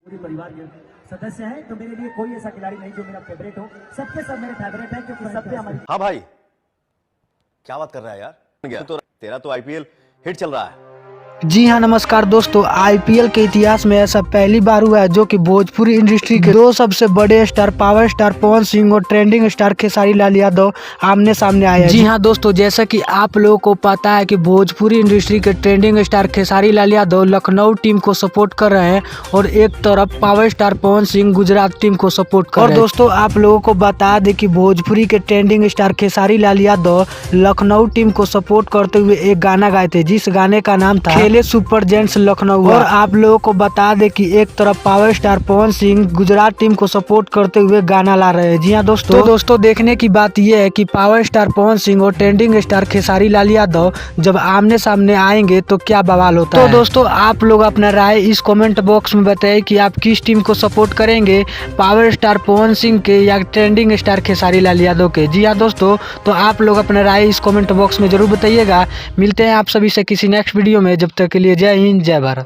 पूरी परिवार के सदस्य हैं, तो मेरे लिए कोई ऐसा खिलाड़ी नहीं जो मेरा फेवरेट हो। सबके सब मेरे फेवरेट हैं क्योंकि सब पे हमारी। हाँ भाई, क्या बात कर रहा है यार। तो तेरा तो आईपीएल हिट चल रहा है। जी हाँ, नमस्कार दोस्तों। आईपीएल के इतिहास में ऐसा पहली बार हुआ है जो कि भोजपुरी इंडस्ट्री के दो सबसे बड़े star power star Pawan Singh और ट्रेंडिंग स्टार खेसारी लाल यादव आमने सामने आए हैं। जी हाँ दोस्तों, जैसा कि आप लोगों को पता है कि भोजपुरी इंडस्ट्री के trending star Khesari Lal Yadav Lucknow team को सपोर्ट कर रहे हैं और एक तरफ power star Pawan Singh Gujarat team को सपोर्ट कर रहे हैं। और दोस्तों आप लोगों को बता दें कि भोजपुरी के trending star Khesari Lal Yadav Lucknow team को सपोर्ट करते हुए एक गाना गाए थे, जिस गाने का नाम था खेले सुपर जेंट्स लखनऊ। और आप लोगों को बता दें कि एक तरफ power star Pawan Singh Gujarat team को सपोर्ट करते हुए गाना ला रहे हैं। जी हाँ दोस्तों, दोस्तों देखने की बात यह है कि पावर स्टार पवन सिंह और ट्रेंडिंग स्टार खेसारी लाल यादव जब आमने सामने आएंगे तो क्या बवाल होता है। तो दोस्तों आप लोग अपना राय इस कमेंट बॉक्स में बताइए कि आप किस टीम को सपोर्ट करेंगे, पावर स्टार पवन सिंह के या ट्रेंडिंग स्टार खेसारी लाल यादव के। जी हाँ दोस्तों, तो आप लोग अपना राय इस कमेंट बॉक्स में जरूर बताइएगा। मिलते हैं आप सभी से किसी नेक्स्ट वीडियो में, जब तक के लिए जय हिंद जय भारत।